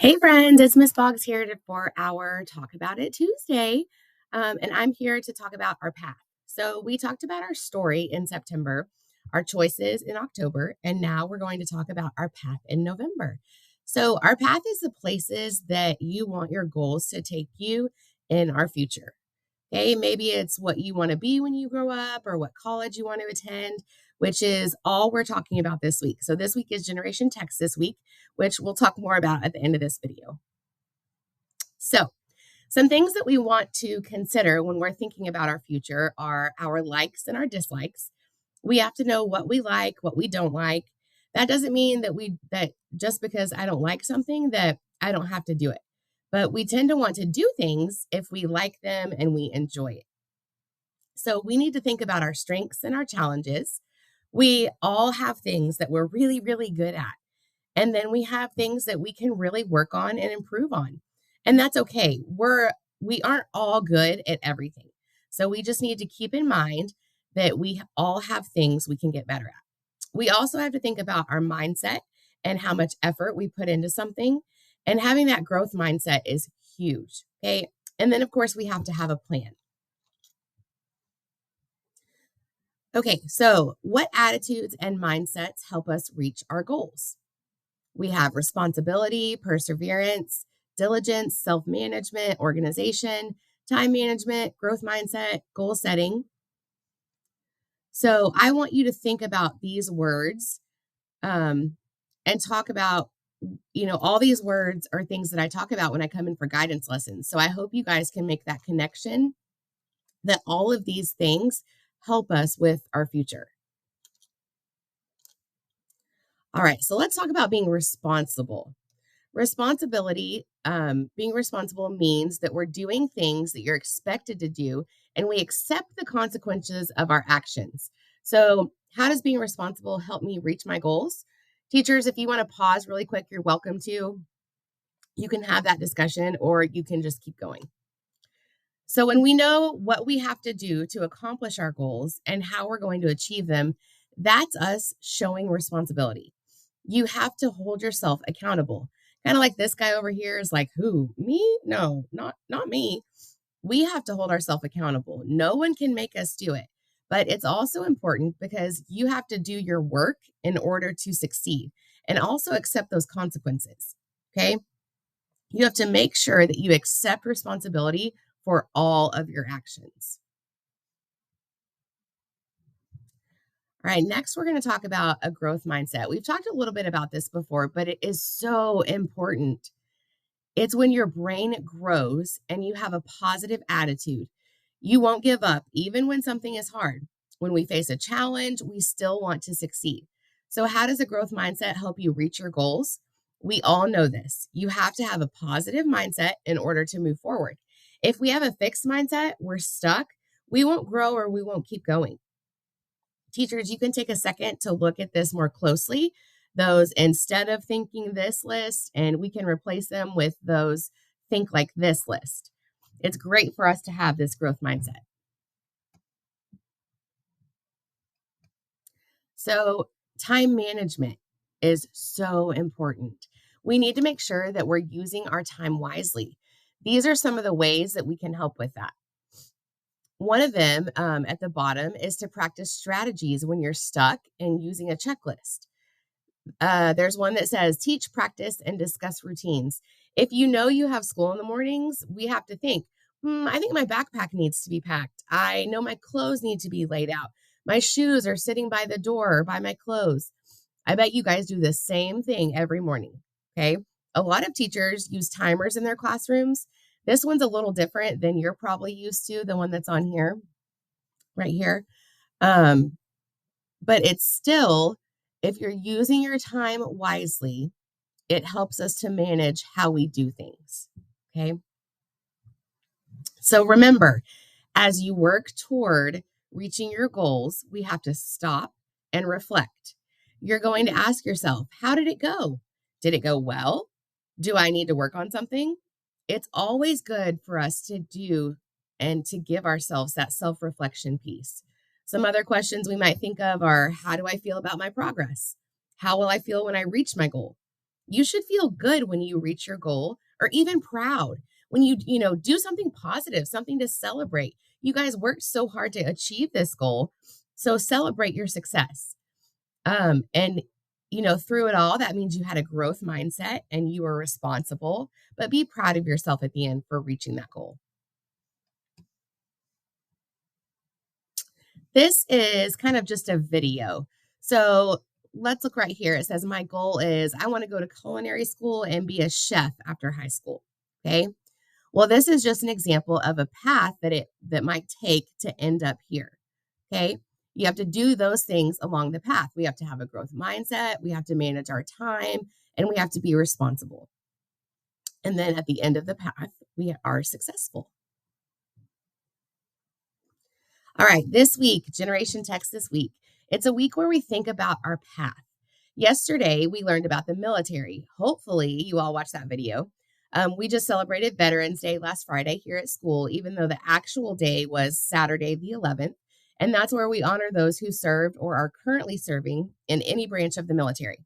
Hey friends, it's Miss Boggs here for our Talk About It Tuesday. And I'm here to talk about our path. So we talked about our story in September, our choices in October, and now we're going to talk about our path in November. So our path is the places that you want your goals to take you in our future. Okay, maybe it's what you want to be when you grow up or what college you want to attend, which is all we're talking about this week. So this week is Generation Text this week, which we'll talk more about at the end of this video. So, some things that we want to consider when we're thinking about our future are our likes and our dislikes. We have to know what we like, what we don't like. That doesn't mean that just because I don't like something that I don't have to do it. But we tend to want to do things if we like them and we enjoy it. So we need to think about our strengths and our challenges. We all have things that we're really, really good at. And then we have things that we can really work on and improve on. And that's okay. We aren't all good at everything. So we just need to keep in mind that we all have things we can get better at. We also have to think about our mindset and how much effort we put into something. And having that growth mindset is huge. Okay. And then, of course, we have to have a plan. Okay, so what attitudes and mindsets help us reach our goals? We have responsibility, perseverance, diligence, self management, organization, time management, growth mindset, goal setting. So I want you to think about these words um, and talk about, all these words are things that I talk about when I come in for guidance lessons. So I hope you guys can make that connection that all of these things help us with our future. All right, so let's talk about being responsible. Being responsible means that we're doing things that you're expected to do and we accept the consequences of our actions. So, how does being responsible help me reach my goals? Teachers, if you want to pause really quick, you're welcome to. You can have that discussion or you can just keep going. So, when we know what we have to do to accomplish our goals and how we're going to achieve them, that's us showing responsibility. You have to hold yourself accountable. Kind of like this guy over here is like, who? Me? No, not me. We have to hold ourselves accountable. No one can make us do it. But it's also important because you have to do your work in order to succeed and also accept those consequences. Okay? You have to make sure that you accept responsibility for all of your actions. All right, next we're going to talk about a growth mindset. We've talked a little bit about this before, but it is so important. It's when your brain grows and you have a positive attitude. You won't give up even when something is hard. When we face a challenge, we still want to succeed. So, how does a growth mindset help you reach your goals? We all know this. You have to have a positive mindset in order to move forward. If we have a fixed mindset, we're stuck. We won't grow or we won't keep going. Teachers, you can take a second to look at this more closely. Those instead of thinking this list, and we can replace them with those think like this list. It's great for us to have this growth mindset. So, time management is so important. We need to make sure that we're using our time wisely. These are some of the ways that we can help with that. One of them at the bottom is to practice strategies when you're stuck and using a checklist. There's one that says teach, practice, and discuss routines. If you know you have school in the mornings, we have to think, I think my backpack needs to be packed. I know my clothes need to be laid out. My shoes are sitting by the door or by my clothes. I bet you guys do the same thing every morning. Okay. A lot of teachers use timers in their classrooms. This one's a little different than you're probably used to, the one that's on here, right here. Um, but it's still, if you're using your time wisely, it helps us to manage how we do things. Okay. So remember, as you work toward reaching your goals, we have to stop and reflect. You're going to ask yourself, how did it go? Did it go well? Do I need to work on something? It's always good for us to do and to give ourselves that self reflection piece. Some other questions we might think of are, how do I feel about my progress? How will I feel when I reach my goal? You should feel good when you reach your goal or even proud when you do something positive, something to celebrate. You guys worked so hard to achieve this goal. So celebrate your success. And through it all, that means you had a growth mindset and you were responsible, but be proud of yourself at the end for reaching that goal. This is kind of just a video. So let's look right here. It says, my goal is I want to go to culinary school and be a chef after high school. Okay. Well, this is just an example of a path that might take to end up here. Okay. You have to do those things along the path. We have to have a growth mindset. We have to manage our time and we have to be responsible. And then at the end of the path, we are successful. All right, this week, Generation Text this week. It's a week where we think about our path. Yesterday, we learned about the military. Hopefully, you all watched that video. We just celebrated Veterans Day last Friday here at school, even though the actual day was Saturday, the 11th. And that's where we honor those who served or are currently serving in any branch of the military.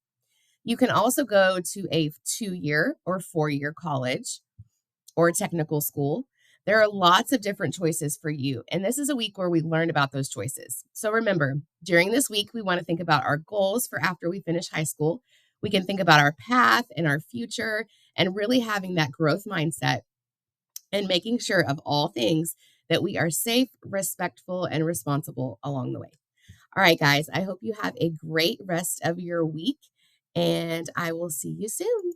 You can also go to a 2-year or 4-year college or technical school. There are lots of different choices for you. And this is a week where we learn about those choices. So remember, during this week, we want to think about our goals for after we finish high school. We can think about our path and our future and really having that growth mindset and making sure of all things that we are safe, respectful, and responsible along the way. All right, guys, I hope you have a great rest of your week and I will see you soon.